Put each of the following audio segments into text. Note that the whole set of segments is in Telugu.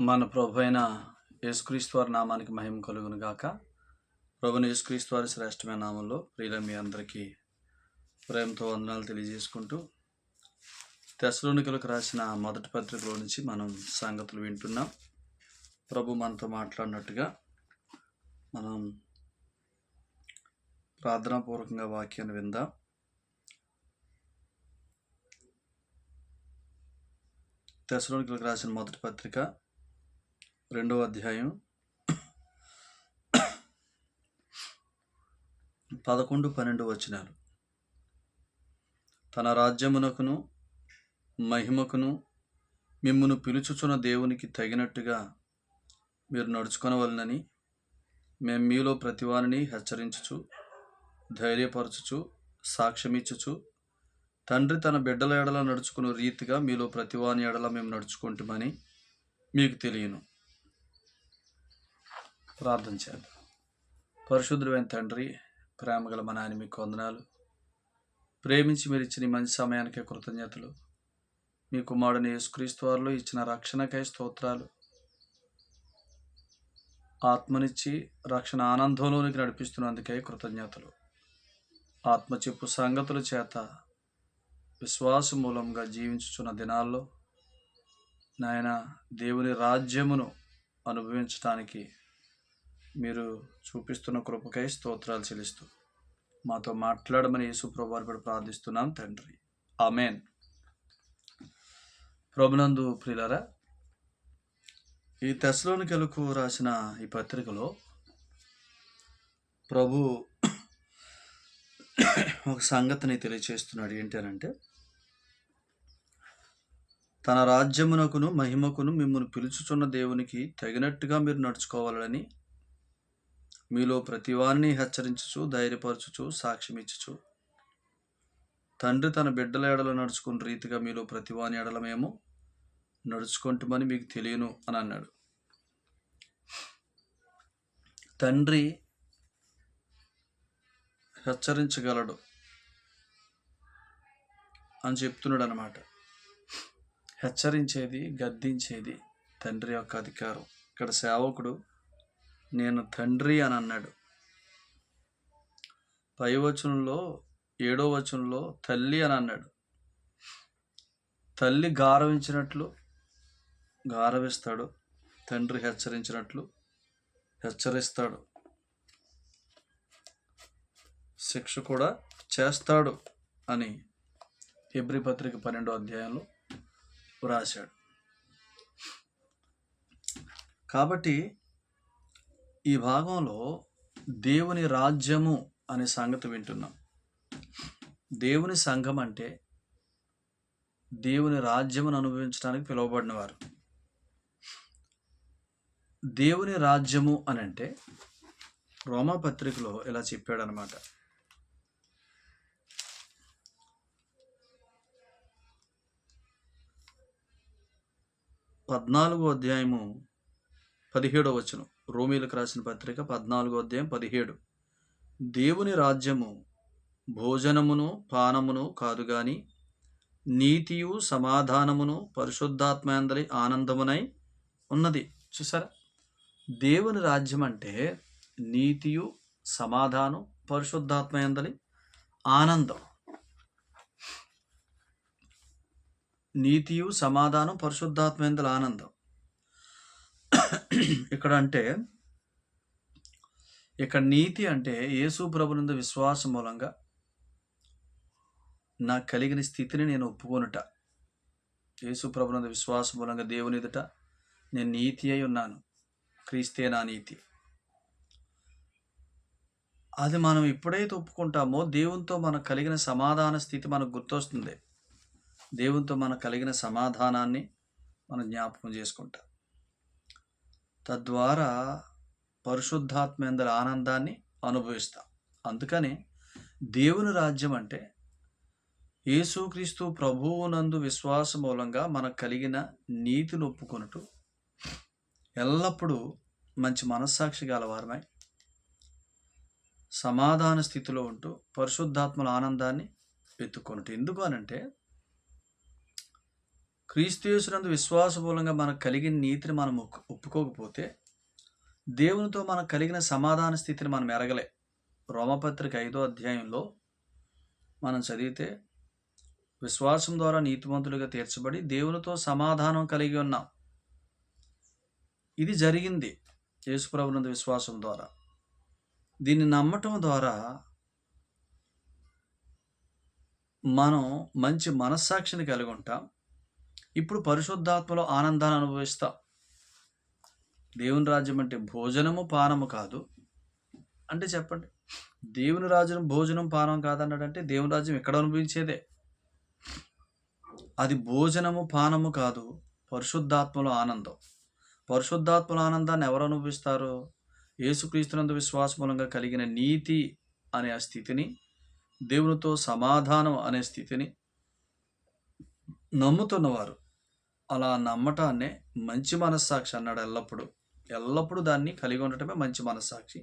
మన ప్రభు అయిన యేసుక్రీస్తు వారి నామానికి మహిమ కలుగును గాక. ప్రభుని యేసుక్రీస్తు వారి శ్రేష్టమైన నామంలో ప్రియుల మీ అందరికీ ప్రేమతో వందనాలు తెలియజేసుకుంటూ, తెస్సలోనికలకు రాసిన మొదటి పత్రికలో నుంచి మనం సంగతులు వింటున్నాం. ప్రభు మనతో మాట్లాడినట్టుగా మనం ప్రార్థనాపూర్వకంగా వాక్యాన్ని విందాం. తెస్సలోనికలకు రాసిన మొదటి పత్రిక 2వ అధ్యాయం 11-12 వచనాలు. తన రాజ్యమునకును మహిమకును మిమ్మును పిలుచుచున్న దేవునికి తగినట్టుగా మీరు నడుచుకొనవలనని మేము మీలో ప్రతివానిని హెచ్చరించుచు, ధైర్యపరచుచు, సాక్ష్యమిచ్చుచు, తండ్రి తన బిడ్డల ఎడల నడుచుకున్న రీతిగా మీలో ప్రతివాని ఎడల మేము నడుచుకుంటామని మీకు తెలియను. ప్రార్థన చేద్దాం. పరిశుద్ధుడైన తండ్రి, ప్రేమగల మా నాయన, మీకు వందనాలు. ప్రేమించి మీరు ఇచ్చిన ఈ మంచి సమయానికే కృతజ్ఞతలు. మీ కుమారుని యేసుక్రీస్తు వారిలో ఇచ్చిన రక్షణకై స్తోత్రాలు. ఆత్మనిచ్చి రక్షణ ఆనందంలోనికి నడిపిస్తున్నందుకై కృతజ్ఞతలు. ఆత్మ చెప్పు సంగతుల చేత విశ్వాస మూలంగా జీవించుచున్న దినాల్లో నాయన దేవుని రాజ్యమును అనుభవించడానికి మీరు చూపిస్తున్న కృపకై స్తోత్రాలు చెల్లిస్తూ మాతో మాట్లాడమని యేసు ప్రభువు వారిపై ప్రార్థిస్తున్నాం తండ్రి. ఆమేన్. ప్రభునందు ప్రియులారా, ఈ తెస్సలోనికలకు రాసిన ఈ పత్రికలో ప్రభు ఒక సంగతిని తెలియచేస్తున్నాడు. ఏంటనంటే, తన రాజ్యమునకును మహిమకును మిమ్మల్ని పిలుచుచున్న దేవునికి తగినట్టుగా మీరు నడుచుకోవాలని మీలో ప్రతివారిని హెచ్చరించుచు, ధైర్యపరచుచు, సాక్ష్యమిచ్చుచు, తండ్రి తన బిడ్డల ఎడల నడుచుకున్న రీతిగా మీలో ప్రతివాని ఎడల మేము నడుచుకుంటామని మీకు తెలియను అని అన్నాడు. తండ్రి హెచ్చరించగలడు అని చెప్తున్నాడు అన్నమాట. హెచ్చరించేది, గద్దించేది తండ్రి యొక్క అధికారం. ఇక్కడ సేవకుడు నేను తండ్రి అని అన్నాడు. పై వచనంలో 7వ వచనంలో తల్లి అని అన్నాడు. తల్లి గారవించినట్లు గారవిస్తాడు, తండ్రి హెచ్చరించినట్లు హెచ్చరిస్తాడు, శిక్ష కూడా చేస్తాడు అని హెబ్రీ పత్రిక 12వ అధ్యాయంలో వ్రాశాడు. కాబట్టి ఈ భాగంలో దేవుని రాజ్యము అనే సంగతి వింటున్నాం. దేవుని సంఘం అంటే దేవుని రాజ్యమును అనుభవించడానికి పిలువబడిన వారు. దేవుని రాజ్యము అని అంటే రోమా పత్రికలో ఇలా చెప్పాడనమాట. పద్నాలుగో అధ్యాయము 17వ వచనం. రోమీలకు రాసిన పత్రిక 14వ అధ్యాయం 17. దేవుని రాజ్యము భోజనమును పానమును కాదు గాని నీతియు సమాధానమును పరిశుద్ధాత్మయందలి ఆనందమునై ఉన్నది. చూసారా, దేవుని రాజ్యం అంటే నీతియు సమాధానం పరిశుద్ధాత్మయందలి ఆనందం. నీతియు సమాధానం పరిశుద్ధాత్మయందలి ఆనందం. ఇక్కడ నీతి అంటే యేసు ప్రభునందు విశ్వాసం మూలంగా నాకు కలిగిన స్థితిని నేను ఒప్పుకొనుట. యేసు ప్రభునందు విశ్వాసం మూలంగా దేవుని ఎదుట నేను నీతి అయి ఉన్నాను, క్రీస్తే నా నీతి. అది మనం ఎప్పుడైతే ఒప్పుకుంటామో దేవునితో మనకు కలిగిన సమాధాన స్థితి మనకు గుర్తొస్తుంది. దేవునితో మనకు కలిగిన సమాధానాన్ని మనం జ్ఞాపకం చేసుకుంటాం. తద్వారా పరిశుద్ధాత్మేందల ఆనందాన్ని అనుభవిస్తాం. అందుకని దేవుని రాజ్యం అంటే యేసుక్రీస్తు ప్రభువునందు విశ్వాస మూలంగా మనకు కలిగిన నీతిని ఒప్పుకొనుటూ, ఎల్లప్పుడూ మంచి మనస్సాక్షి గలవారమై సమాధాన స్థితిలో ఉంటూ పరిశుద్ధాత్మల ఆనందాన్ని వెతుక్కొనుట. ఎందుకు అనంటే, క్రీస్తు యేసునందు విశ్వాసమూలంగా మనకు కలిగిన నీతిని మనం ఒప్పుకోకపోతే దేవునితో మనకు కలిగిన సమాధాన స్థితిని మనం ఎరగలే. రోమపత్రిక 5వ అధ్యాయంలో మనం చదివితే విశ్వాసం ద్వారా నీతిమంతులుగా తీర్చబడి దేవునితో సమాధానం కలిగి ఉన్నాం. ఇది జరిగింది యేసుప్రభునందు విశ్వాసం ద్వారా. దీన్ని నమ్మటం ద్వారా మనం మంచి మనస్సాక్షిని కలిగి ఉంటాం. ఇప్పుడు పరిశుద్ధాత్మలో ఆనందాన్ని అనుభవిస్తాం. దేవుని రాజ్యం అంటే భోజనము పానము కాదు అంటే చెప్పండి. దేవుని రాజ్యం భోజనం పానం కాదన్నాడంటే దేవుని రాజ్యం ఎక్కడ అనుభవించేదే. అది భోజనము పానము కాదు, పరిశుద్ధాత్మలో ఆనందం. పరిశుద్ధాత్మల ఆనందాన్ని ఎవరు అనుభవిస్తారు? యేసుక్రీస్తునందు విశ్వాసమూలంగా కలిగిన నీతి అనే ఆ స్థితిని, దేవునితో సమాధానం అనే స్థితిని నమ్ముతున్నవారు. అలా నమ్మటాన్నే మంచి మనస్సాక్షి అన్నాడు. ఎల్లప్పుడూ దాన్ని కలిగి ఉండటమే మంచి మనస్సాక్షి.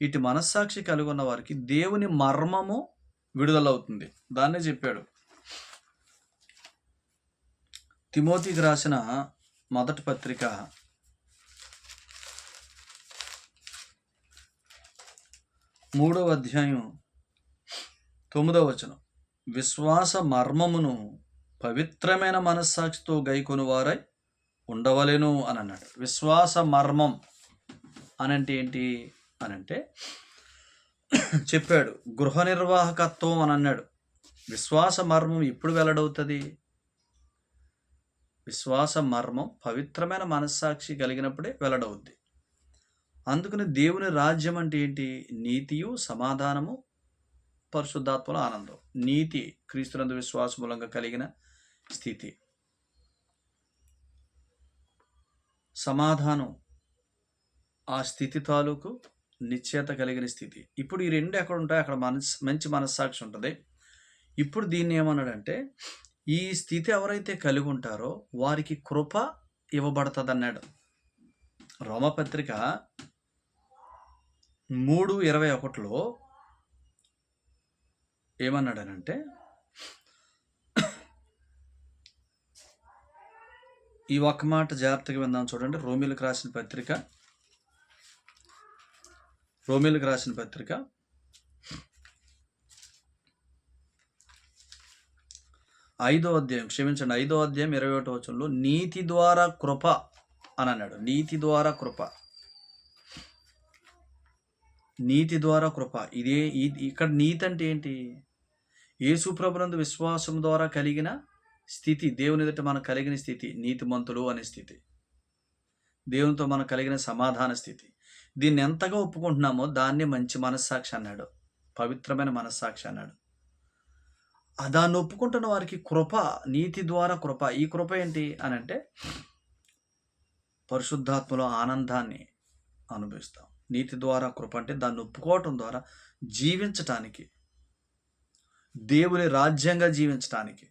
ఇటు మనస్సాక్షి కలిగి ఉన్న వారికి దేవుని మర్మము విడుదలవుతుంది. దాన్నే చెప్పాడు. తిమోతికి రాసిన మొదటి పత్రిక 3వ అధ్యాయం 9వ వచనం, విశ్వాస మర్మమును పవిత్రమైన మనస్సాక్షితో గైకొనువారై ఉండవలెను అని అన్నాడు. విశ్వాస మర్మం అనంటే ఏంటి అనంటే చెప్పాడు. గృహ నిర్వాహకత్వం అని అన్నాడు. విశ్వాస మర్మం ఎప్పుడు వెల్లడవుతుంది? విశ్వాస మర్మం పవిత్రమైన మనస్సాక్షి కలిగినప్పుడే వెల్లడవుద్ది. అందుకని దేవుని రాజ్యం అంటే ఏంటి? నీతియు, సమాధానము, పరిశుద్ధాత్మల ఆనందం. నీతి క్రీస్తునందు విశ్వాస మూలంగా కలిగిన స్థితి, సమాధానం ఆ స్థితి తాలూకు నిశ్చయత కలిగిన స్థితి. ఇప్పుడు ఈ రెండు ఎక్కడ ఉంటాయి? అక్కడ మంచి మనస్సాక్షి ఉంటుంది. ఇప్పుడు దీన్ని ఏమన్నాడంటే, ఈ స్థితి ఎవరైతే కలిగి ఉంటారో వారికి కృప ఇవ్వబడుతుంది అన్నాడు. రోమపత్రిక 3:21లో ఏమన్నాడనంటే, ఈ ఒక్క మాట జాగ్రత్తగా విందాం చూడండి. రోమీలకు రాసిన పత్రిక 5వ అధ్యాయం 21వ వచనంలో నీతి ద్వారా కృప అని అన్నాడు. నీతి ద్వారా కృప. ఇక్కడ నీతి అంటే ఏంటి? యేసు ప్రభునందు విశ్వాసం ద్వారా కలిగిన స్థితి, దేవుని ఎదుట మనకు కలిగిన స్థితి, నీతిమంతులు అనే స్థితి, దేవునితో మనకు కలిగిన సమాధాన స్థితి. దీన్ని ఎంతగా ఒప్పుకుంటున్నామో దాన్ని మంచి మనస్సాక్షి అన్నాడు, పవిత్రమైన మనస్సాక్షి అన్నాడు. దాన్ని ఒప్పుకుంటున్న వారికి కృప, నీతి ద్వారా కృప. ఈ కృప ఏంటి అని అంటే పరిశుద్ధాత్మలో ఆనందాన్ని అనుభవిస్తాం. నీతి ద్వారా కృప అంటే దాన్ని ఒప్పుకోవటం ద్వారా జీవించటానికి, దేవుని రాజ్యంగా జీవించటానికి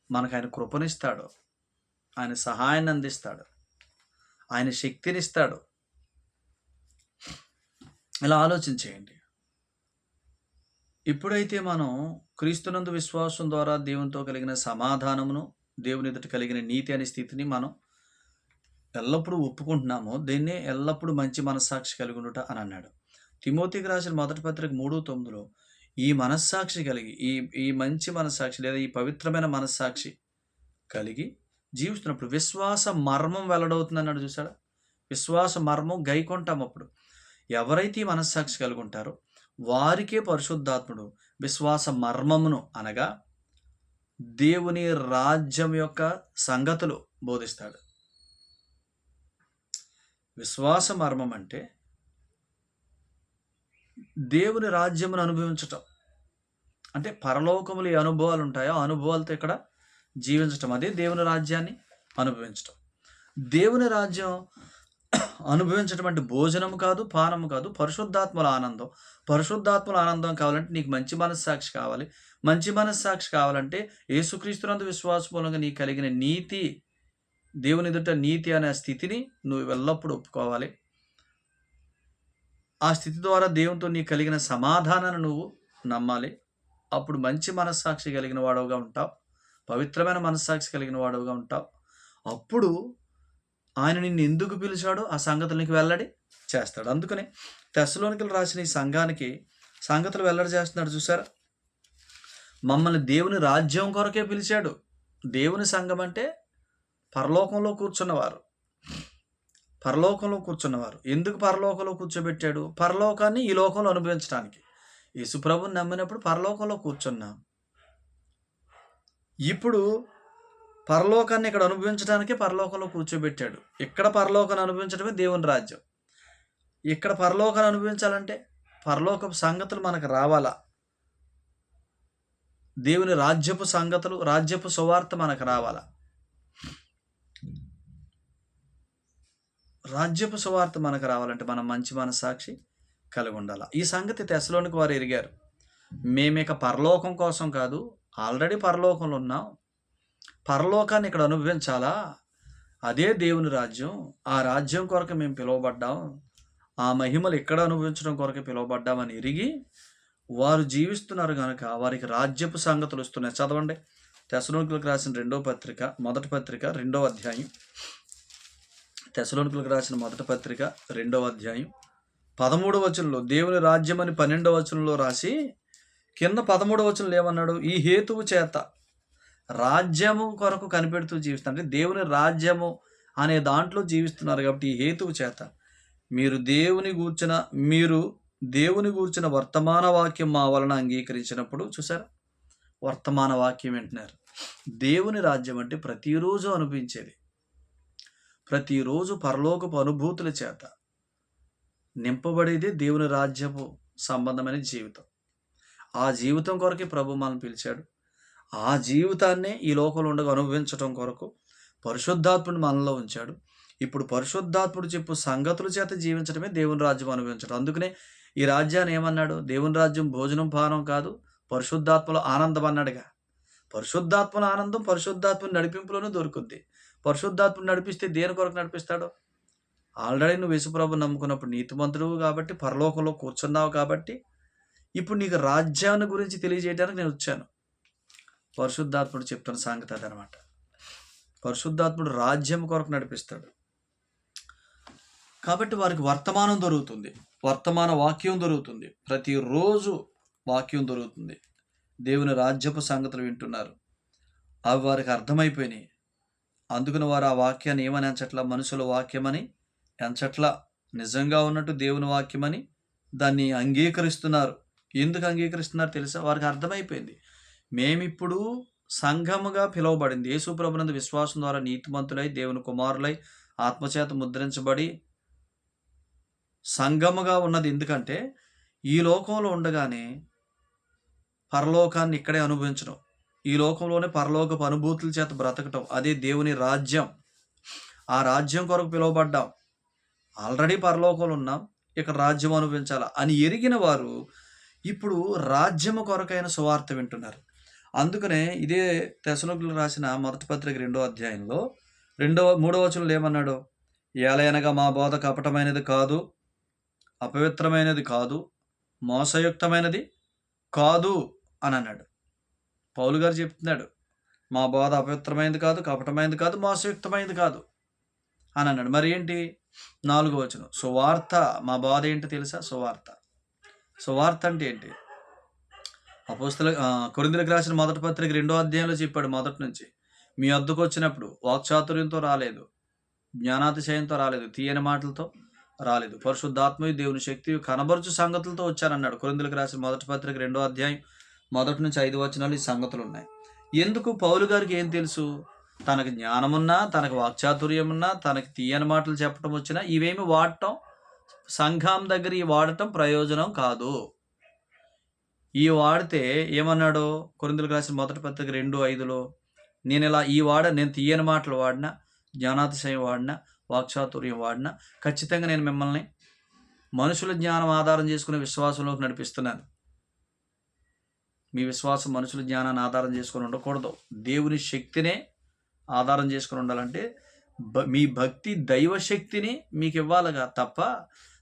మనకు ఆయన కృపనిస్తాడు, ఆయన సహాయాన్ని అందిస్తాడు, ఆయన శక్తినిస్తాడు. ఇలా ఆలోచించేయండి. ఎప్పుడైతే మనం క్రీస్తునందు విశ్వాసం ద్వారా దేవునితో కలిగిన సమాధానమును, దేవుని ఎదుట కలిగిన నీతి అనే స్థితిని మనం ఎల్లప్పుడూ ఒప్పుకుంటున్నామో దీన్నే ఎల్లప్పుడూ మంచి మనస్సాక్షి కలిగి ఉండుట అని అన్నాడు. తిమోతికి రాసిన మొదటి పత్రిక 3:9లో ఈ మనస్సాక్షి కలిగి, ఈ మంచి మనస్సాక్షి లేదా ఈ పవిత్రమైన మనస్సాక్షి కలిగి జీవిస్తున్నప్పుడు విశ్వాస మర్మం వెల్లడవుతుంది అన్నాడు. చూసాడా? విశ్వాస మర్మం గైకొంటాం. అప్పుడు ఎవరైతే ఈ మనస్సాక్షి కలిగి ఉంటారో వారికే పరిశుద్ధాత్ముడు విశ్వాస మర్మమును అనగా దేవుని రాజ్యం యొక్క సంగతులు బోధిస్తాడు. విశ్వాస మర్మం అంటే దేవుని రాజ్యమును అనుభవించటం. అంటే పరలోకములు ఏ అనుభవాలు ఉంటాయో ఆ అనుభవాలతో ఇక్కడ జీవించటం, అదే దేవుని రాజ్యాన్ని అనుభవించటం. దేవుని రాజ్యం అనుభవించటం అంటే భోజనము కాదు, పానము కాదు, పరిశుద్ధాత్మల ఆనందం. పరిశుద్ధాత్మల ఆనందం కావాలంటే నీకు మంచి మనస్సాక్షి కావాలి. మంచి మనస్సాక్షి కావాలంటే యేసుక్రీస్తునందు విశ్వాసమూలంగా నీకు కలిగిన నీతి, దేవుని ఎదుట నీతి అనే స్థితిని నువ్వు ఎల్లప్పుడూ ఒప్పుకోవాలి. ఆ స్థితి ద్వారా దేవునితో నీకు కలిగిన సమాధానాన్ని నువ్వు నమ్మాలి. అప్పుడు మంచి మనస్సాక్షి కలిగిన వాడవుగా ఉంటావు. పవిత్రమైన మనస్సాక్షి కలిగిన వాడుగా ఉంటావు. అప్పుడు ఆయన నిన్ను ఎందుకు పిలిచాడో ఆ సంగతులకి వెల్లడి చేస్తాడు. అందుకనే తెస్సలోనికలు రాసిన ఈ సంఘానికి సంగతులు వెల్లడి చేస్తున్నాడు చూసారా. మమ్మల్ని దేవుని రాజ్యం కొరకే పిలిచాడు. దేవుని సంఘం అంటే పరలోకంలో కూర్చున్నవారు. పరలోకంలో కూర్చున్నవారు. ఎందుకు పరలోకంలో కూర్చోబెట్టాడు? పరలోకాన్ని ఈ లోకంలో అనుభవించడానికి. యేసుప్రభుని నమ్మినప్పుడు పరలోకంలో కూర్చున్నాం. ఇప్పుడు పరలోకాన్ని ఇక్కడ అనుభవించడానికి పరలోకంలో కూర్చోబెట్టాడు. ఇక్కడ పరలోకాన్ని అనుభవించడమే దేవుని రాజ్యం. ఇక్కడ పరలోకాన్ని అనుభవించాలంటే పరలోకపు సంగతులు మనకు రావాలా. దేవుని రాజ్యపు సంగతులు, రాజ్యపు సువార్త మనకు రావాలా. రాజ్యపు సువార్త మనకు రావాలంటే మనం మంచి మనస్సాక్షి కలిగి ఉండాలి. ఈ సంగతి తెస్సలోనికి వారు ఎరిగారు. మేమిక పరలోకం కోసం కాదు, ఆల్రెడీ పరలోకంలో ఉన్నాం. పరలోకాన్ని ఇక్కడ అనుభవించాలా. అదే దేవుని రాజ్యం. ఆ రాజ్యం కొరకు మేము పిలువబడ్డాం. ఆ మహిమలు ఇక్కడ అనుభవించడం కొరకు పిలువబడ్డామని ఎరిగి వారు జీవిస్తున్నారు కనుక వారికి రాజ్యపు సంగతులు వస్తున్నాయి. చదవండి, తెస్సలోనికలకు రాసిన మొదటి పత్రిక 2వ అధ్యాయం. తెస్సలోనికలకు రాసిన మొదటి పత్రిక 2వ అధ్యాయం 13వ వచనంలో దేవుని రాజ్యం అని 12వ వచనంలో రాసి కింద 13వ వచనంలో ఏమన్నాడు? ఈ హేతువు చేత రాజ్యము కొరకు కనిపెడుతూ జీవిస్తారు. అంటే దేవుని రాజ్యము అనే దాంట్లో జీవిస్తున్నారు కాబట్టి ఈ హేతువు చేత మీరు దేవుని గూర్చిన వర్తమాన వాక్యం మా వలన అంగీకరించినప్పుడు, చూసారా, వర్తమాన వాక్యం వింటున్నారు. దేవుని రాజ్యం అంటే ప్రతిరోజు అనిపించేది. ప్రతిరోజు పరలోకపు అనుభూతుల చేత నింపబడేదే దేవుని రాజ్యపు సంబంధమైన జీవితం. ఆ జీవితం కొరకే ప్రభు మనల్ని పిలిచాడు. ఆ జీవితాన్నే ఈ లోకంలో ఉండగా అనుభవించడం కొరకు పరిశుద్ధాత్ముడు మనలో ఉంచాడు. ఇప్పుడు పరిశుద్ధాత్ముడు చెప్పు సంగతుల చేత జీవించడమే దేవుని రాజ్యం అనుభవించడం. అందుకనే ఈ రాజ్యాన్ని ఏమన్నాడు? దేవుని రాజ్యం భోజనం పానం కాదు, పరిశుద్ధాత్మలో ఆనందం అన్నాడుగా. పరిశుద్ధాత్మల ఆనందం పరిశుద్ధాత్మని నడిపింపులోనూ దొరుకుద్ది. పరిశుద్ధాత్మని నడిపిస్తే దేని కొరకు నడిపిస్తాడు? ఆల్రెడీ నువ్వు యేసుప్రభుని నమ్ముకున్నప్పుడు నీతిమంతుడు కాబట్టి పరలోకంలో కూర్చున్నావు కాబట్టి ఇప్పుడు నీకు రాజ్యాన్ని గురించి తెలియజేయడానికి నేను వచ్చాను. పరిశుద్ధాత్ముడు చెప్తున్న సంగతి అదనమాట. పరిశుద్ధాత్ముడు రాజ్యం కొరకు నడిపిస్తాడు కాబట్టి వారికి వర్తమానం దొరుకుతుంది, వర్తమాన వాక్యం దొరుకుతుంది, ప్రతిరోజు వాక్యం దొరుకుతుంది. దేవుని రాజ్యపు సంగతులు వింటున్నారు. అవి వారికి అర్థమైపోయినాయి. అందుకని వారు ఆ వాక్యాన్ని ఏమని ఎంచట్లా? మనుషుల వాక్యమని ఎంచట్లా, నిజంగా ఉన్నట్టు దేవుని వాక్యమని దాన్ని అంగీకరిస్తున్నారు. ఎందుకు అంగీకరిస్తున్నారు తెలుసా? వారికి అర్థమైపోయింది. మేమిప్పుడు సంఘముగా పిలువబడింది యేసుప్రభునందు విశ్వాసం ద్వారా నీతిమంతులై దేవుని కుమారులై ఆత్మచేత ముద్రించబడి సంఘముగా ఉన్నది. ఎందుకంటే ఈ లోకంలో ఉండగానే పరలోకాన్ని ఇక్కడే అనుభవించడం, ఈ లోకంలోనే పరలోకపు అనుభూతుల చేత బ్రతకటం, అదే దేవుని రాజ్యం. ఆ రాజ్యం కొరకు పిలువబడ్డాం. ఆల్రెడీ పరలోకంలో ఉన్నాం, ఇక్కడ రాజ్యం అనుభవించాలా అని ఎరిగిన వారు ఇప్పుడు రాజ్యము కొరకైన సువార్త వింటున్నారు. అందుకనే ఇదే తెస్సలోనికలకు రాసిన మొదటి పత్రిక 2వ అధ్యాయంలో 3వ వచనంలో ఏమన్నాడు? ఏలయనగా మా బోధ కపటమైనది కాదు, అపవిత్రమైనది కాదు, మోసయుక్తమైనది కాదు అని అన్నాడు. పౌలు గారు చెప్తున్నాడు, మా బోధ అపవిత్రమైనది కాదు, కపటమైనది కాదు, మోసయుక్తమైనది కాదు అని అన్నాడు. మరి ఏంటి? 4వ వచనం, సువార్త. మా బోధ ఏంటి తెలుసా? సువార్త. సువార్త అంటే ఏంటి? కొరింథీయులకు రాసిన మొదటి పత్రిక 2వ అధ్యాయంలో చెప్పాడు. మొదటి నుంచి మీ వద్దకు వచ్చినప్పుడు వాక్చాతుర్యంతో రాలేదు, జ్ఞానాతిశయంతో రాలేదు, తీయని మాటలతో రాలేదు, పరిశుద్ధాత్మయు దేవుని శక్తి కనబరుచు సంగతులతో వచ్చానన్నాడు. కొరింథీయులకు రాసిన మొదటి పత్రిక 2వ అధ్యాయం 1 నుంచి 5 వచనాలు ఈ సంగతులు ఉన్నాయి. ఎందుకు? పౌలు గారికి ఏం తెలుసు? తనకు జ్ఞానమున్నా, తనకు వాక్చాతుర్యం ఉన్నా, తనకి తీయని మాటలు చెప్పడం వచ్చినా ఇవేమి వాడటం, సంఘం దగ్గర ఈ వాడటం ప్రయోజనం కాదు. ఈ వాడితే ఏమన్నాడు? కొరింథీయులకు రాసిన మొదటి పత్రిక 2:5లో నేను తీయని మాటలు వాడినా, జ్ఞానాతిశయం వాడినా, వాక్చాతుర్యం వాడినా ఖచ్చితంగా నేను మిమ్మల్ని మనుషుల జ్ఞానం ఆధారం చేసుకునే విశ్వాసంలోకి నడిపిస్తున్నాను. మీ విశ్వాసం మనుషుల జ్ఞానాన్ని ఆధారం చేసుకొని ఉండకూడదు. దేవుని శక్తినే ఆధారం చేసుకొని ఉండాలంటే మీ భక్తి దైవశక్తిని మీకు ఇవ్వాలిగా తప్ప,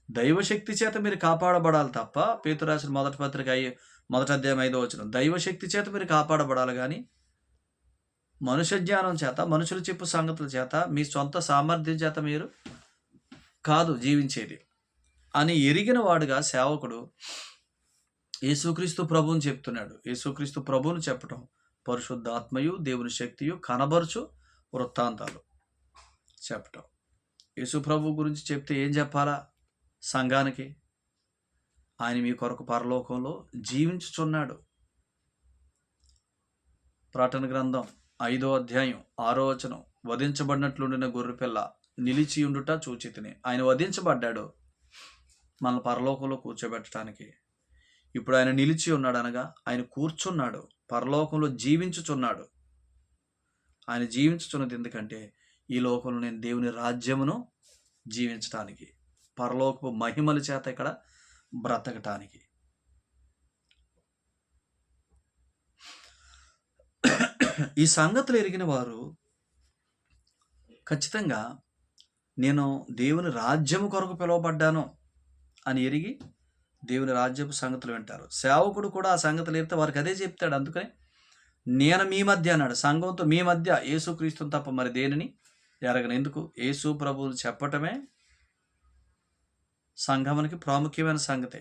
దైవశక్తి చేత మీరు కాపాడబడాలి తప్ప. పేతురు రాసిన మొదటి పత్రిక 1వ అధ్యాయం 5వ వచనం, దైవశక్తి చేత మీరు కాపాడబడాలి కానీ మనుష్య జ్ఞానం చేత, మనుషులు చెప్పు సంగతుల చేత, మీ సొంత సామర్థ్యం చేత మీరు కాదు జీవించేది అని ఎరిగిన వాడుగా సేవకుడు యేసుక్రీస్తు ప్రభువుని చెప్తున్నాడు. యేసుక్రీస్తు ప్రభువుని చెప్పటం పరిశుద్ధాత్మయు దేవుని శక్తియు కనబరుచు వృత్తాంతాలు చెప్పటం. యేసు ప్రభు గురించి చెప్తే ఏం చెప్పాలా సంఘానికి? ఆయన మీ కొరకు పరలోకంలో జీవించుచున్నాడు. ప్రకటన గ్రంథం 5వ అధ్యాయం 6వ వచనం, వధించబడినట్లుండిన గొర్రెపిల్ల నిలిచి ఉండుట చూచితిని. ఆయన వధించబడ్డాడు మనల్ని పరలోకంలో కూర్చోబెట్టడానికి. ఇప్పుడు ఆయన నిలిచి ఉన్నాడు, అనగా ఆయన కూర్చున్నాడు, పరలోకంలో జీవించుచున్నాడు. ఆయన జీవించుచున్నది ఎందుకంటే ఈ లోకంలో నేను దేవుని రాజ్యమును జీవించటానికి, పరలోకపు మహిమల చేత ఇక్కడ బ్రతకటానికి. ఈ సంగతులు ఎరిగిన వారు ఖచ్చితంగా నేను దేవుని రాజ్యము కొరకు పిలువబడ్డాను అని ఎరిగి దేవుని రాజ్యపు సంగతులు వింటారు. సేవకుడు కూడా ఆ సంగతులు ఎరిగితే వారికి అదే చెప్తాడు. అందుకని నేను మీ మధ్య అన్నాడు, సంఘంతో మీ మధ్య యేసుక్రీస్తుని తప్ప మరి దేనిని ఎరగను. ఎందుకు? యేసు ప్రభువులు చెప్పటమే సంఘమునికి ప్రాముఖ్యమైన సంగతే.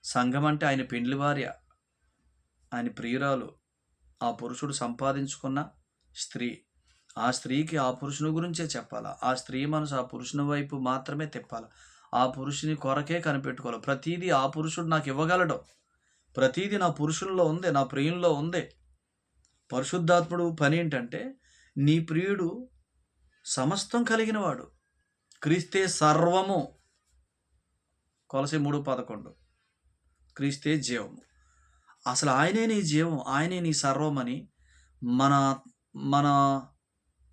సంఘం అంటే ఆయన పెండ్లి భార్య, ఆయన ప్రియురాలు, ఆ పురుషుడు సంపాదించుకున్న స్త్రీ. ఆ స్త్రీకి ఆ పురుషుని గురించే చెప్పాలా. ఆ స్త్రీ మనసు ఆ పురుషుని వైపు మాత్రమే తిప్పాలి. ఆ పురుషుని కొరకే కనిపెట్టుకోవాలి. ప్రతీదీ ఆ పురుషుడు నాకు ఇవ్వగలడు. ప్రతీదీ నా పురుషుల్లో ఉంది, నా ప్రియుల్లో ఉంది. పరిశుద్ధాత్ముడు పని ఏంటంటే నీ ప్రియుడు సమస్తం కలిగిన వాడు. క్రీస్తే సర్వము. కొలసీ 3:11. క్రీస్తే జీవము. అసలు ఆయనే నీ జీవం, ఆయనే నీ సర్వం అని మన మన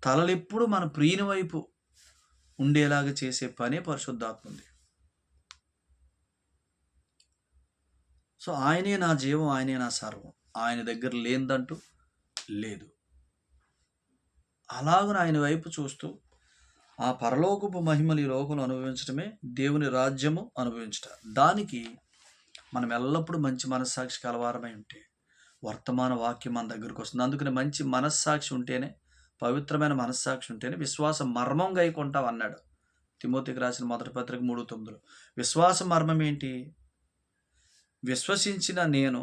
తలలెప్పుడు మన ప్రియుని వైపు ఉండేలాగా చేసే పనే పరిశుద్ధాత్ముంది. సో ఆయనే నా జీవం, ఆయనే నా సర్వం. ఆయన దగ్గర లేనిదంటూ లేదు. అలాగున ఆయన వైపు చూస్తూ ఆ పరలోకపు మహిమలు ఈ లోకంలో అనుభవించడమే దేవుని రాజ్యము అనుభవించట. దానికి మనం ఎల్లప్పుడూ మంచి మనస్సాక్షి కలవారమై ఉంటే వర్తమాన వాక్యం మన దగ్గరకు వస్తుంది. అందుకని మంచి మనస్సాక్షి ఉంటేనే, పవిత్రమైన మనస్సాక్షి ఉంటేనే విశ్వాస మర్మం గైకొంటాం అన్నాడు తిమోతికి రాసిన మొదటి పత్రిక 3:9. విశ్వాస మర్మం ఏంటి? విశ్వసించిన నేను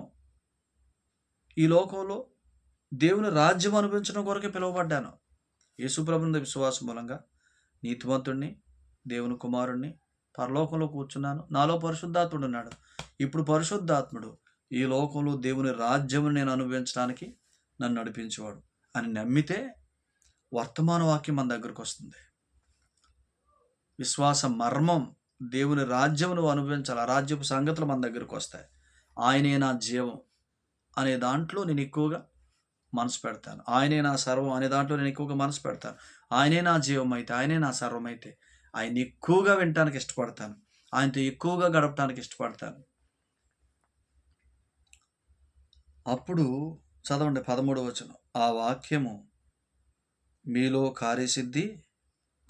ఈ లోకంలో దేవుని రాజ్యం అనుభవించడం కొరకే పిలువబడ్డాను. యేసుప్రభుని విశ్వాసం మూలంగా నీతిమంతుణ్ణి, దేవుని కుమారుణ్ణి, పరలోకంలో కూర్చున్నాను, నాలో పరిశుద్ధాత్ముడు ఉన్నాడు. ఇప్పుడు పరిశుద్ధాత్ముడు ఈ లోకంలో దేవుని రాజ్యమును నేను అనుభవించడానికి నన్ను నడిపించేవాడు అని నమ్మితే వర్తమాన వాక్యం మన దగ్గరకు వస్తుంది. విశ్వాస మర్మం, దేవుని రాజ్యమును అనుభవించాలి, ఆ రాజ్యపు సంగతులు మన దగ్గరకు వస్తాయి. ఆయనే నా జీవం అనే దాంట్లో నేను ఎక్కువగా మనసు పెడతాను. ఆయనే నా సర్వం అనే దాంట్లో నేను ఎక్కువగా మనసు పెడతాను. ఆయనే నా జీవం అయితే, ఆయనే నా సర్వం అయితే ఆయన ఎక్కువగా వినటానికి ఇష్టపడతాను, ఆయనతో ఎక్కువగా గడపటానికి ఇష్టపడతాను. అప్పుడు చదవండి 13వ వచనం. ఆ వాక్యము మీలో కార్యసిద్ధి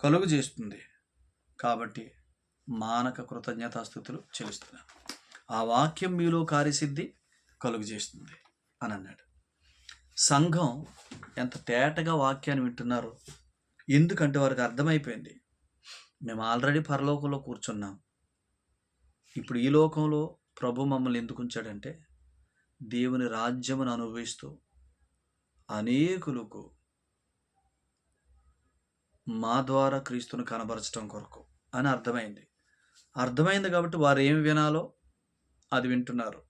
కలుగు చేస్తుంది కాబట్టి మానక కృతజ్ఞతాస్తుతులు చెల్లిస్తున్నాను. ఆ వాక్యం మీలో కార్యసిద్ధి కలుగు చేస్తుంది అని అన్నాడు. సంఘం ఎంత తేటగా వాక్యాన్ని వింటున్నారో. ఎందుకంటే వారికి అర్థమైపోయింది, మేము ఆల్రెడీ పరలోకంలో కూర్చున్నాం. ఇప్పుడు ఈ లోకంలో ప్రభు మమ్మల్ని ఎందుకు ఉంచాడంటే దేవుని రాజ్యమును అనుభవిస్తూ అనేకులకు మా ద్వారా క్రీస్తును కనబరచడం కొరకు అని అర్థమైంది కాబట్టి వారు ఏమి వినాలో అది వింటున్నారు.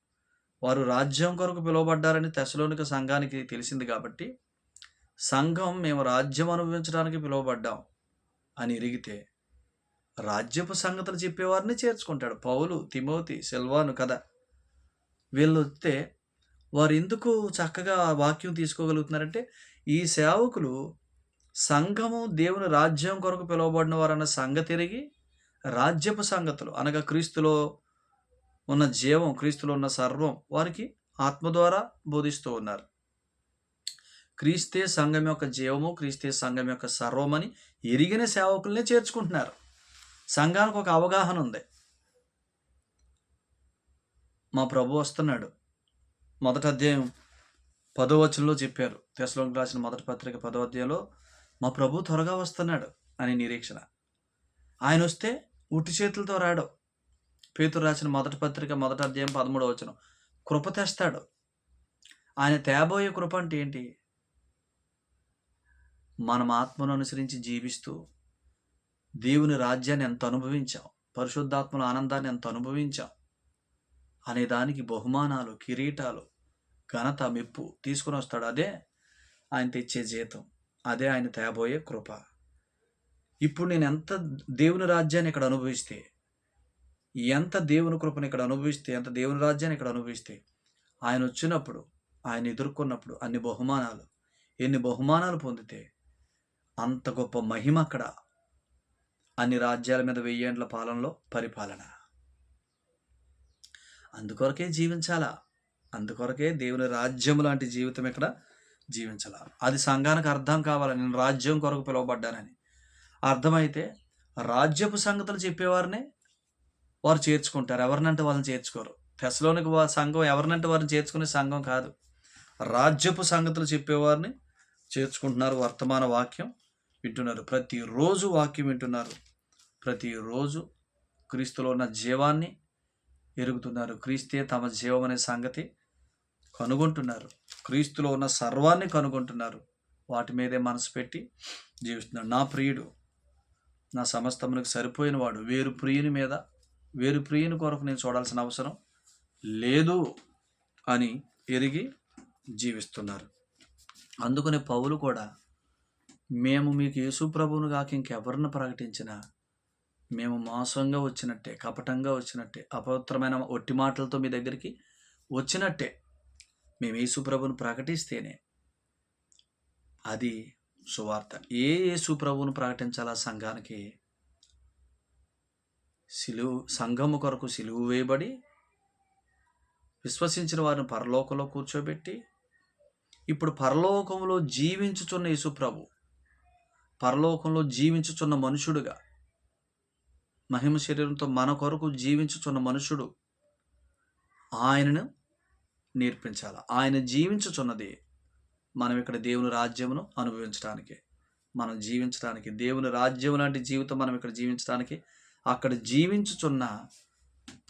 వారు రాజ్యం కొరకు పిలువబడ్డారని తెస్సలోనిక సంఘానికి తెలిసింది కాబట్టి సంఘం మేము రాజ్యం అనుభవించడానికి పిలువబడ్డాం అని ఎరిగితే రాజ్యపు సంగతులు చెప్పేవారిని చేర్చుకుంటాడు. పౌలు, తిమోతి, సిల్వాను కదా, వీళ్ళు వస్తే వారు ఎందుకు చక్కగా వాక్యం తీసుకోగలుగుతున్నారంటే ఈ సేవకులు సంఘము దేవుని రాజ్యం కొరకు పిలువబడిన వారన్న సంగతి ఎరిగి రాజ్యపు సంగతులు అనగా క్రీస్తులో ఉన్న జీవం, క్రీస్తులో ఉన్న సర్వం వారికి ఆత్మ ద్వారా బోధిస్తూ ఉన్నారు. క్రీస్తే సంఘం యొక్క జీవము, క్రీస్తే సంఘం యొక్క సర్వమని ఎరిగిన సేవకులనే చేర్చుకుంటున్నారు. సంఘానికి ఒక అవగాహన ఉంది. మా ప్రభు వస్తున్నాడు. 1వ అధ్యాయం 10వ వచనంలో చెప్పారు. తెస్సలోనికీయులకు రాసిన మొదటి పత్రిక 10వ అధ్యాయంలో మా ప్రభు త్వరగా వస్తున్నాడు అనే నిరీక్షణ. ఆయన వస్తే ఉట్టి చేతులతో రాడు. పేతురు రాసిన మొదటి పత్రిక 1వ అధ్యాయం 13వ వచనం కృప తెస్తాడు. ఆయన తేబోయే కృప అంటే ఏంటి? మనం ఆత్మను అనుసరించి జీవిస్తూ దేవుని రాజ్యాన్ని ఎంత అనుభవించాం, పరిశుద్ధాత్మల ఆనందాన్ని ఎంత అనుభవించాం అనే దానికి బహుమానాలు, కిరీటాలు, ఘనత, మెప్పు తీసుకుని వస్తాడు. అదే ఆయన తెచ్చే జీతం, అదే ఆయన తేబోయే కృప. ఇప్పుడు నేను ఎంత దేవుని రాజ్యాన్ని ఇక్కడ అనుభవిస్తే, ఎంత దేవుని కృపను ఇక్కడ అనుభవిస్తే, ఎంత దేవుని రాజ్యాన్ని ఇక్కడ అనుభవిస్తే, ఆయన వచ్చినప్పుడు, ఆయన ఎదుర్కొన్నప్పుడు ఎన్ని బహుమానాలు పొందితే అంత గొప్ప మహిమ అక్కడ. అన్ని రాజ్యాల మీద 1000 ఏండ్ల పాలనలో పరిపాలన. అందుకొరకే జీవించాలా. అందుకొరకే దేవుని రాజ్యం లాంటి జీవితం ఇక్కడ జీవించాలా. అది సంఘానికి అర్థం కావాలి. నేను రాజ్యం కొరకు పిలువబడ్డానని అర్థమైతే రాజ్యపు సంగతులు చెప్పేవారిని వారు చేర్చుకుంటారు. ఎవరినంటే వాళ్ళని చేర్చుకోరు. తెస్సలోనిక సంఘం ఎవరినంటే వారిని చేర్చుకునే సంఘం కాదు. రాజ్యపు సంగతులు చెప్పేవారిని చేర్చుకుంటున్నారు. వర్తమాన వాక్యం వింటున్నారు. ప్రతిరోజు వాక్యం వింటున్నారు. ప్రతిరోజు క్రీస్తులో ఉన్న జీవాన్ని ఎరుగుతున్నారు. క్రీస్తే తమ జీవం అనే సంగతి కనుగొంటున్నారు. క్రీస్తులో ఉన్న సర్వాన్ని కనుగొంటున్నారు. వాటి మీదే మనసు పెట్టి జీవిస్తున్నారు. నా ప్రియుడు నా సమస్తమునకు సరిపోయిన వాడు, వేరు ప్రియుని కొరకు నేను చూడాల్సిన అవసరం లేదు అని ఎరిగి జీవిస్తున్నారు. అందుకనే పౌలు కూడా, మేము మీకు యేసు ప్రభువును కాక ఇంకెవరిని ప్రకటించినా మేము మోసంగా వచ్చినట్టే, కపటంగా వచ్చినట్టే, అపవిత్రమైన ఒట్టి మాటలతో మీ దగ్గరికి వచ్చినట్టే. మేము యేసు ప్రభువును ప్రకటిస్తేనే అది సువార్త. యేసు ప్రభువును ప్రకటించాలా సంఘానికి? సంఘము కొరకు సిలువ వేయబడి విశ్వసించిన వారిని పరలోకంలో కూర్చోబెట్టి, ఇప్పుడు పరలోకంలో జీవించుచున్న యేసు ప్రభు, పరలోకంలో జీవించుచున్న మనుషుడుగా, మహిమ శరీరంతో మన కొరకు జీవించుచున్న మనుషుడు ఆయనను నేర్పించాలి. ఆయన జీవించుచున్నది మనం ఇక్కడ దేవుని రాజ్యమును అనుభవించడానికి, మనం జీవించడానికి, దేవుని రాజ్యం లాంటి జీవితం మనం ఇక్కడ జీవించడానికి, అక్కడ జీవించుచున్న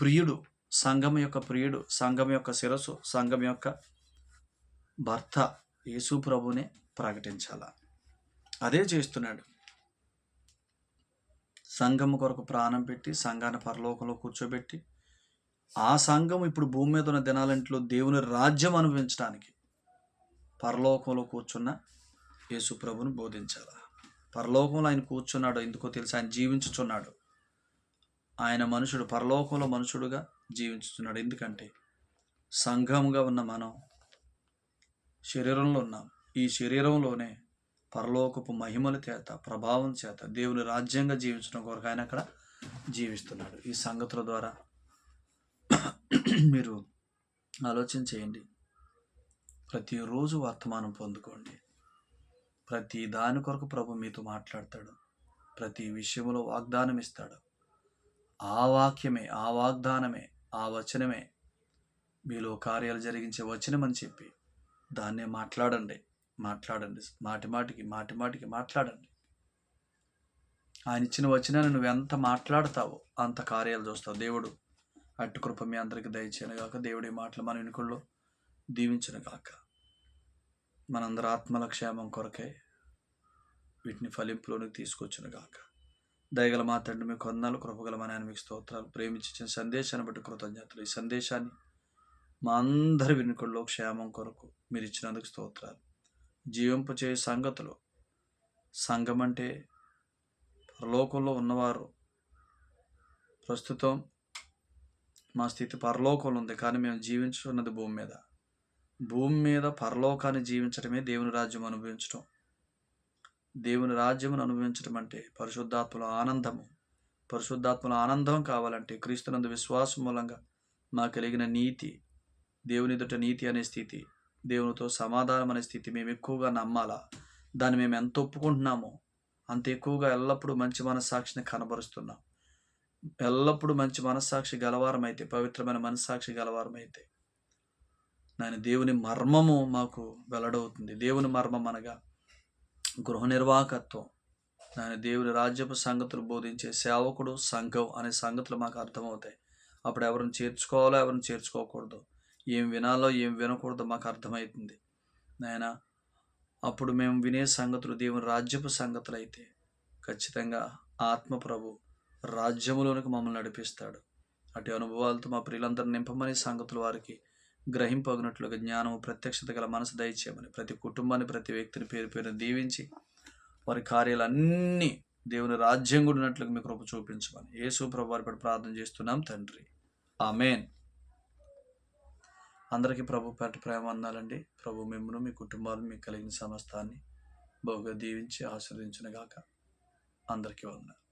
ప్రియుడు, సంఘం యొక్క ప్రియుడు, సంఘం యొక్క శిరస్సు, సంఘం యొక్క భర్త యేసు ప్రభునే ప్రకటించాల. అదే చేస్తున్నాడు. సంఘం కొరకు ప్రాణం పెట్టి సంఘాన్ని పరలోకంలో కూర్చోబెట్టి, ఆ సంఘం ఇప్పుడు భూమి మీద ఉన్న దినాలంట్లో దేవుని రాజ్యం అనుభవించడానికి పరలోకంలో కూర్చున్న యేసు ప్రభుని బోధించాల. పరలోకంలో ఆయన కూర్చున్నాడు ఎందుకో తెలుసు, ఆయన జీవించుచున్నాడు. ఆయన మనుషుడు, పరలోకంలో మనుషుడుగా జీవించుచున్నాడు. ఎందుకంటే సంఘముగా ఉన్న మనం శరీరంలో ఉన్నాం. ఈ శరీరంలోనే పరలోకపు మహిమల చేత, ప్రభావం చేత దేవుని రాజ్యంగా జీవించడం కొరకు ఆయన అక్కడ జీవిస్తున్నాడు. ఈ సంగతుల ద్వారా మీరు ఆలోచన చేయండి. ప్రతిరోజు వర్తమానం పొందుకోండి. ప్రతి దాని కొరకు ప్రభు మీతో మాట్లాడతాడు. ప్రతి విషయంలో వాగ్దానం ఇస్తాడు. ఆ వాక్యమే, ఆ వాగ్దానమే, ఆ వచనమే మీలో కార్యాలు జరిగించే వచనం అని చెప్పి దాన్నే మాట్లాడండి. మాటి మాటికి మాట్లాడండి. ఆయన ఇచ్చిన వచనాన్ని నువ్వు ఎంత మాట్లాడతావో అంత కార్యాలు చూస్తావు. దేవుడు అట్టి కృప మీ అందరికీ దయచేయను గాక. దేవుడి మాటలు మన వెనుకల్లో దీవించును గాక. మనందరి ఆత్మల క్షేమం కొరకే వీటిని ఫలింపులోనికి తీసుకొచ్చును గాక. దయగల మాట్లాడి మీ కొందనాలు, కృపగల మన మీకు స్తోత్రాలు. ప్రేమించిన సందేశాన్ని బట్టి కృతజ్ఞతలు. ఈ సందేశాన్ని మా అందరి వెనుకల్లో క్షేమం కొరకు మీరు ఇచ్చినందుకు స్తోత్రాలు. జీవింపు చేయ సంగతులు, సంఘం అంటే పరలోకంలో ఉన్నవారు. ప్రస్తుతం మా స్థితి పరలోకంలో ఉంది, కానీ మేము జీవించున్నది భూమి మీద. భూమి మీద పరలోకాన్ని జీవించడమే దేవుని రాజ్యం అనుభవించడం. దేవుని రాజ్యమును అనుభవించడం అంటే పరిశుద్ధాత్మల ఆనందం కావాలంటే క్రీస్తునందు విశ్వాసం మూలంగా మాకు కలిగిన నీతి, దేవుని ఎదుట నీతి అనే స్థితి, దేవునితో సమాధానం అనే స్థితి మేము ఎక్కువగా నమ్మాలా. దాన్ని మేము ఎంత ఒప్పుకుంటున్నామో అంత ఎక్కువగా ఎల్లప్పుడూ మంచి మనస్సాక్షిని కనబరుస్తున్నాం. ఎల్లప్పుడూ మంచి మనస్సాక్షి గలవారమైతే, పవిత్రమైన మనస్సాక్షి గలవారమైతే నాయన దేవుని మర్మము మాకు వెల్లడవుతుంది. దేవుని మర్మం అనగా గృహ నిర్వాహకత్వం, నాయన దేవుని రాజ్యపు సంగతులు బోధించే సేవకుడు, సంఘం అనే సంగతులు మాకు అర్థమవుతాయి. అప్పుడు ఎవరిని చేర్చుకోవాలో ఎవరిని చేర్చుకోకూడదు, ఏం వినాలో ఏం వినకూడదో మాకు అర్థమవుతుంది నాయన. అప్పుడు మేము వినే సంగతులు దేవుని రాజ్యపు సంగతులు అయితే ఖచ్చితంగా ఆత్మ ప్రభు రాజ్యములోనికి మమ్మల్ని నడిపిస్తాడు. అటు అనుభవాలతో మా ప్రియులందరూ నింపమని, సంగతులు వారికి గ్రహింపగినట్లుగా జ్ఞానము ప్రత్యక్షత గల మనసు దయచేయమని, ప్రతి కుటుంబాన్ని ప్రతి వ్యక్తిని పేరు పేరు దీవించి వారి కార్యాలన్నీ దేవుని రాజ్యం కూడినట్లుగా మీ కృప చూపించమని యేసు ప్రభు వారి పట్ల ప్రార్థన చేస్తున్నాం తండ్రి, ఆమెన్. అందరికీ ప్రభు పేట ప్రేమ వందనాలండి. ప్రభు మిమ్మల్ని మీ కుటుంబాలను మీకు కలిగిన సమస్తాన్ని బహుగా దీవించి ఆశీర్వదించును గాక. అందరికీ వందనాలు.